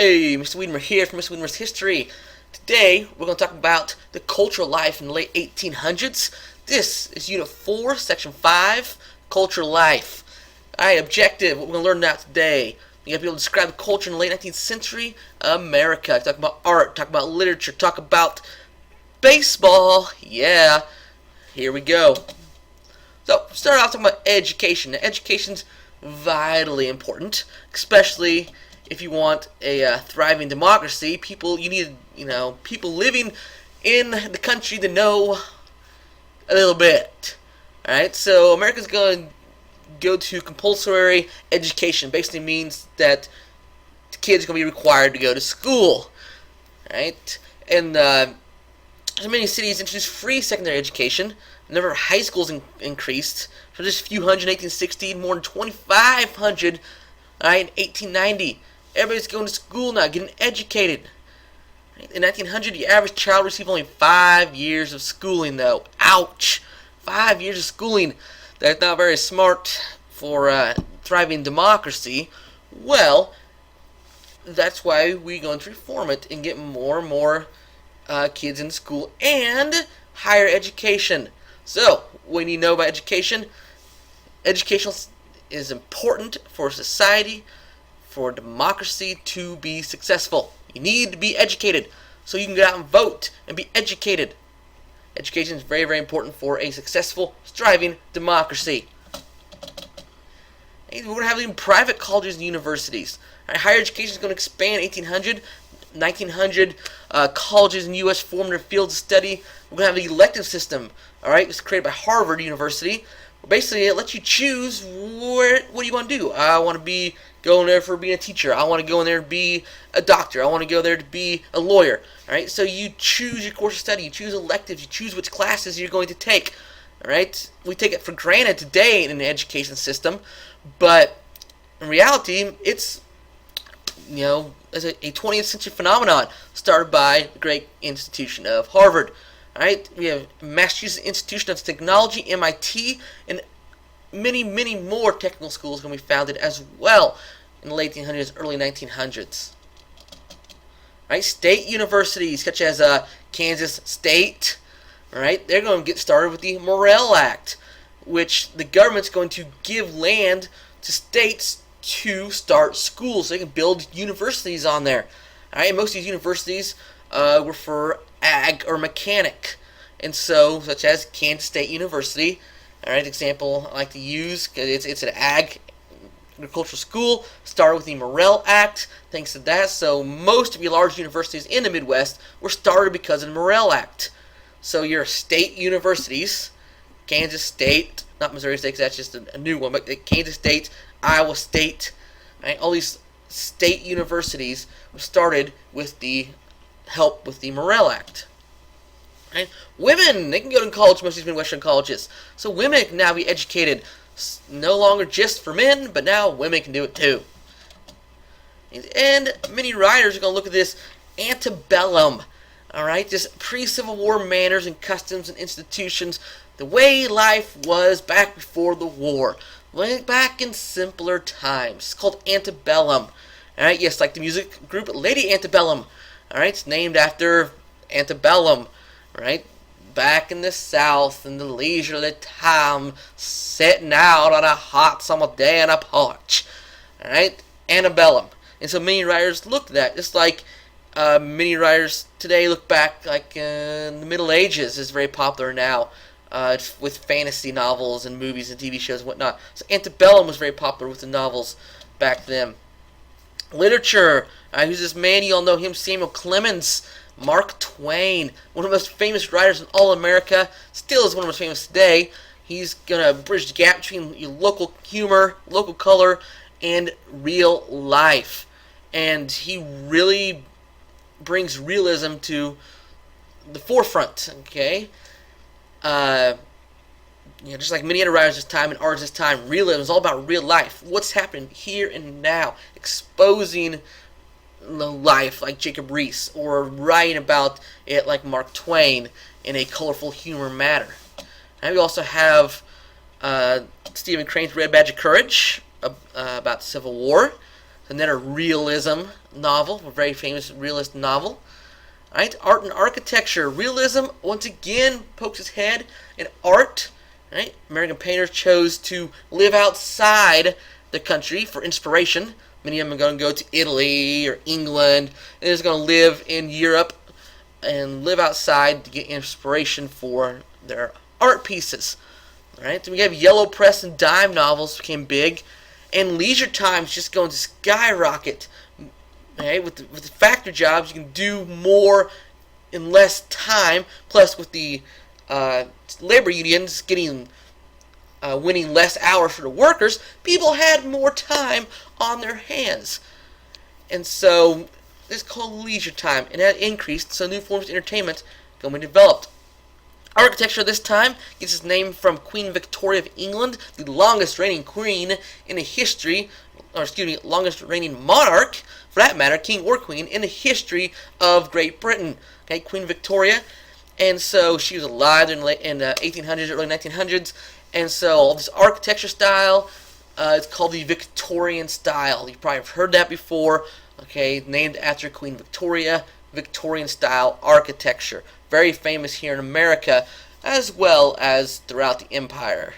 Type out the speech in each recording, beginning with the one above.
Hey, Mr. Wiedemer here from Mr. Wiedemer's History. Today, we're going to talk about the cultural life in the late 1800s. This is Unit 4, Section 5, Cultural Life. Alright, objective, what we're going to learn now today. You got to be able to describe the culture in the late 19th century America. Talk about art, talk about literature, talk about baseball. Yeah, here we go. So, start off talking about education. Now, education's vitally important, especially if you want a thriving democracy. You need, people living in the country to know a little bit. Alright, so America's going to go to compulsory education. Basically means that the kids are going to be required to go to school. Alright, and many cities introduced free secondary education. The number of high schools increased from just a few hundred in 1860 to more than 2,500 in 1890. Everybody's going to school now, getting educated. In 1900, the average child received only 5 years of schooling, though. Ouch! 5 years of schooling. That's not very smart for a thriving democracy. Well, that's why we're going to reform it and get more and more kids in school and higher education. So, what do you know about education? Education is important for society, for democracy to be successful. You need to be educated so you can get out and vote and be educated. Education is very, very important for a successful, thriving democracy. We're going to have even private colleges and universities. Higher education is going to expand. 1800, 1900 colleges in the U.S. formed their fields of study. We're going to have the elective system. It was created by Harvard University. Basically, it lets you choose what do you want to do. I want to be going there for being a teacher. I want to go in there to be a doctor. I want to go there to be a lawyer. Alright, so you choose your course of study. You choose electives. You choose which classes you're going to take. Alright, we take it for granted today in the education system, but in reality, it's as a 20th century phenomenon started by the great institution of Harvard. Alright, we have Massachusetts Institution of Technology, MIT, and many, many more technical schools going to be founded as well in the late 1800s, early 1900s. Right, state universities such as Kansas State, right, they're going to get started with the Morrill Act, which the government's going to give land to states to start schools so they can build universities on there. Alright, most of these universities were for ag or mechanic, and so such as Kansas State University. Alright, example I like to use because it's an agricultural school, started with the Morrill Act. Thanks to that, so most of your large universities in the Midwest were started because of the Morrill Act. So your state universities, Kansas State, not Missouri State, because that's just a new one, but Kansas State, Iowa State, right, all these state universities were started with the help with the Morrill Act. Right? Women, they can go to college, most of these Midwestern colleges. So women can now be educated, no longer just for men, but now women can do it too. And many writers are going to look at this antebellum, alright, just pre-Civil War manners and customs and institutions, the way life was back before the war, way back in simpler times. It's called antebellum. Alright, yes, like the music group Lady Antebellum. Alright, it's named after antebellum, right? Back in the South, in the leisurely time, sitting out on a hot summer day on a porch. Alright, antebellum. And so many writers looked at that, just like many writers today look back, like the Middle Ages is very popular now, with fantasy novels and movies and TV shows and whatnot. So antebellum was very popular with the novels back then. Literature. Who's this man? You all know him, Samuel Clemens. Mark Twain, one of the most famous writers in all America, still is one of the most famous today. He's going to bridge the gap between local humor, local color, and real life. And he really brings realism to the forefront, okay? Just like many other writers this time and artists this time, realism is all about real life. What's happening here and now, exposing life like Jacob Riis, or writing about it like Mark Twain in a colorful humor manner. And we also have Stephen Crane's Red Badge of Courage about the Civil War, another realism novel, a very famous realist novel. Right? Art and architecture. Realism, once again, pokes its head in art. Right? American painters chose to live outside the country for inspiration. Many of them are going to go to Italy or England, and they're going to live in Europe and live outside to get inspiration for their art pieces. Right? So we have yellow press and dime novels became big, and leisure time's just going to skyrocket. Okay, with the factory jobs, you can do more in less time. Plus, with the labor unions getting winning less hours for the workers, people had more time on their hands, and so this is called leisure time, and that increased. So new forms of entertainment going to be developed. Architecture this time gets its name from Queen Victoria of England, the longest reigning queen in the history, or excuse me, longest reigning monarch, for that matter, king or queen, in the history of Great Britain. Okay, Queen Victoria, and so she was alive in the 1800s, early 1900s, and so all this architecture style, it's called the Victorian Style. You've probably heard that before. Okay, named after Queen Victoria, Victorian Style architecture. Very famous here in America, as well as throughout the empire.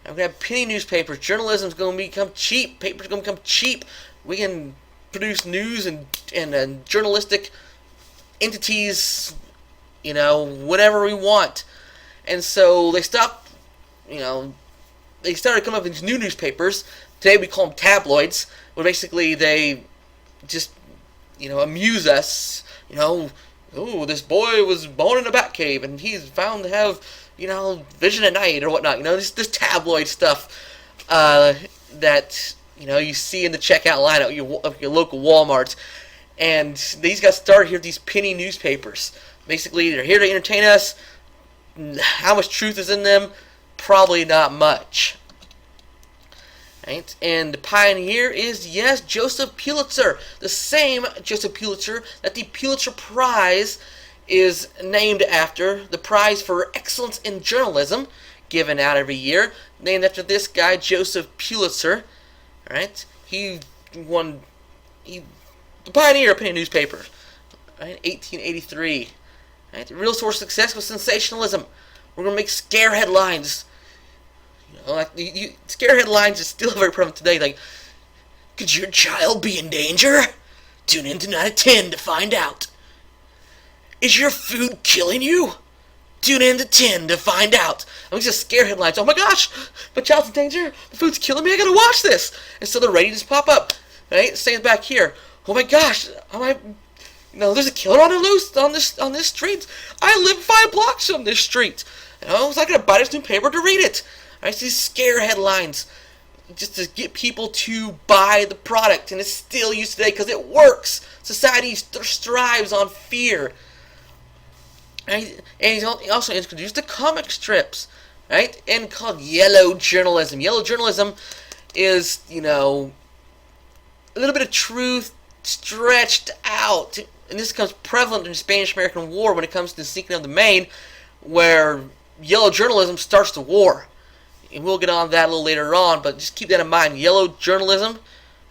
Now we're going to have penny newspapers. Journalism is going to become cheap. Papers are going to become cheap. We can produce news and journalistic entities, whenever we want. And so they stopped, they started coming up with these new newspapers. Today we call them tabloids, where basically they just, amuse us. Oh, this boy was born in a bat cave, and he's found to have, vision at night or whatnot. This tabloid stuff that you see in the checkout line of your local Walmarts. And these got started here with these penny newspapers. Basically, they're here to entertain us. How much truth is in them? Probably not much. Right? And the pioneer is, yes, Joseph Pulitzer. The same Joseph Pulitzer that the Pulitzer Prize is named after. The prize for excellence in journalism, given out every year, named after this guy, Joseph Pulitzer. Right? He won the pioneer of penny newspapers. Right? 1883. Right? The real source of success was sensationalism. We're going to make scare headlines. Scare headlines is still very prevalent today. Like, could your child be in danger? Tune in tonight at 10 to find out. Is your food killing you? Tune in to 10 to find out. Just scare headlines. Oh my gosh, my child's in danger. The food's killing me. I gotta watch this. And so the ratings pop up. Right? Same back here. Oh my gosh, there's a killer on the loose on this street. I live 5 blocks from this street. So I gotta buy this new paper to read it. I see scare headlines just to get people to buy the product, and it's still used today because it works. Society strives on fear. Right? And he also introduced the comic strips, right? And called yellow journalism. Yellow journalism is, a little bit of truth stretched out. And this becomes prevalent in the Spanish-American War when it comes to the sinking of the Maine, where yellow journalism starts the war. And we'll get on that a little later on, but just keep that in mind. Yellow journalism,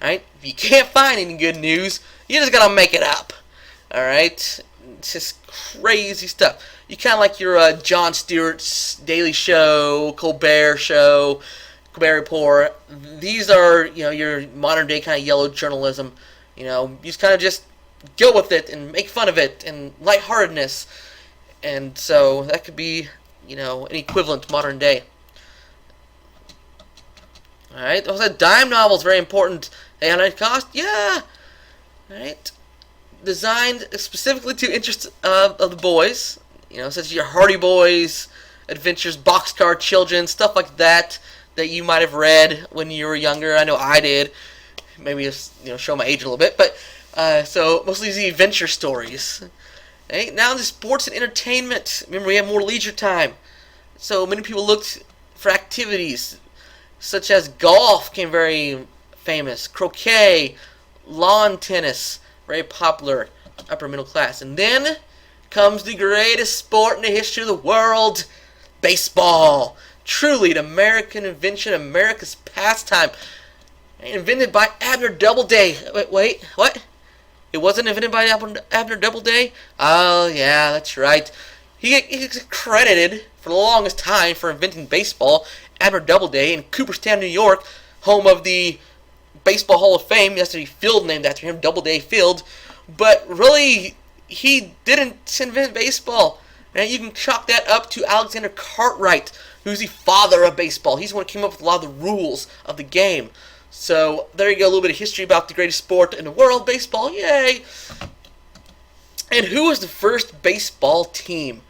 right? If you can't find any good news, you just gotta make it up. Alright? It's just crazy stuff. You kind of like your Jon Stewart's Daily Show, Colbert Show, Colbert Report. These are, your modern day kind of yellow journalism. You just kind of just go with it and make fun of it and lightheartedness. And so that could be, an equivalent to modern day. Alright, also dime novels, very important. They how much cost? Yeah! Alright. Designed specifically to interest of the boys. Such as your Hardy Boys, Adventures, Boxcar Children, stuff like that you might have read when you were younger. I know I did. Maybe just, show my age a little bit. But, so, mostly the adventure stories. Right? Now the sports and entertainment. Remember, we have more leisure time. So many people looked for activities such as golf became very famous, croquet, lawn tennis, very popular, upper middle class. And then comes the greatest sport in the history of the world, baseball. Truly an American invention, America's pastime. Invented by Abner Doubleday. Wait, what? It wasn't invented by Abner Doubleday? Oh, yeah, that's right. He's credited for the longest time for inventing baseball. Abner Doubleday in Cooperstown, New York, home of the Baseball Hall of Fame. That's the field named after him, Doubleday Field. But really, he didn't invent baseball. And you can chalk that up to Alexander Cartwright, who's the father of baseball. He's the one who came up with a lot of the rules of the game. So there you go, a little bit of history about the greatest sport in the world, baseball. Yay! And who was the first baseball team?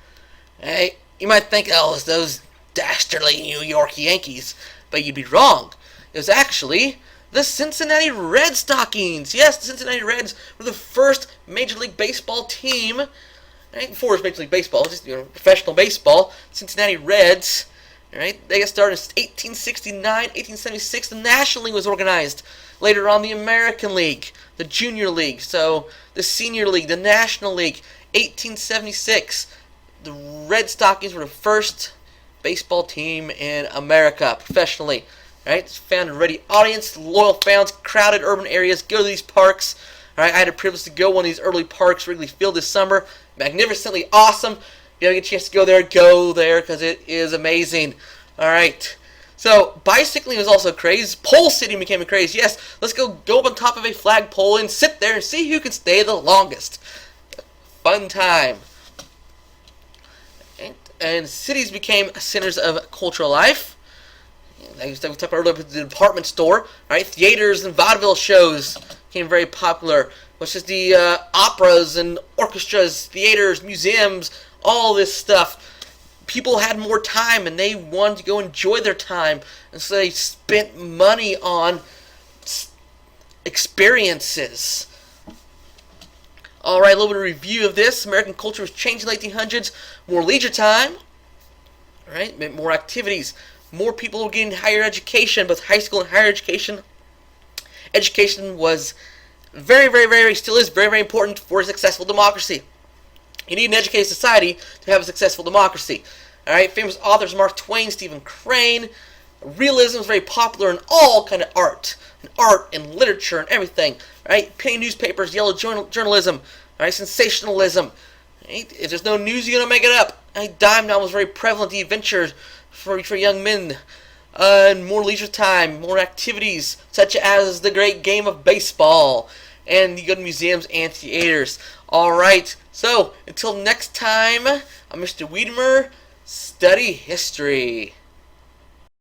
Hey, you might think, oh, it's those dastardly New York Yankees, but you'd be wrong. It was actually the Cincinnati Red Stockings. Yes, the Cincinnati Reds were the first Major League Baseball team. Right? Before it was Major League Baseball, just professional baseball. Cincinnati Reds. Right? They got started in 1869, 1876. The National League was organized. Later on, the American League, the Junior League, so the Senior League, the National League. 1876, the Red Stockings were the first baseball team in America professionally. Right? Found a ready audience, loyal fans, crowded urban areas. Go to these parks. Right? I had a privilege to go to one of these early parks, Wrigley Field, this summer. Magnificently awesome. If you ever get a chance to go there because it is amazing. Alright. So, bicycling was also a craze. Pole sitting became a craze. Yes, let's go up on top of a flagpole and sit there and see who can stay the longest. Fun time. And cities became centers of cultural life. We talked about earlier, the department store. Right? Theaters and vaudeville shows became very popular. Which is the operas and orchestras, theaters, museums, all this stuff. People had more time and they wanted to go enjoy their time. And so they spent money on experiences. Alright, a little bit of review of this. American culture was changed in the 1800s. More leisure time. Right? More activities. More people were getting higher education, both high school and higher education. Education was still is very, very important for a successful democracy. You need an educated society to have a successful democracy. Alright, famous authors Mark Twain, Stephen Crane. Realism is very popular in all kind of art. And literature and everything. Right? Penny newspapers, yellow journalism, right? Sensationalism. Right? If there's no news, you're going to make it up. Right? Dime novel was very prevalent, the adventures for young men. And more leisure time, more activities, such as the great game of baseball. And you go to museums and theaters. Alright, so until next time, I'm Mr. Wiedemer. Study history.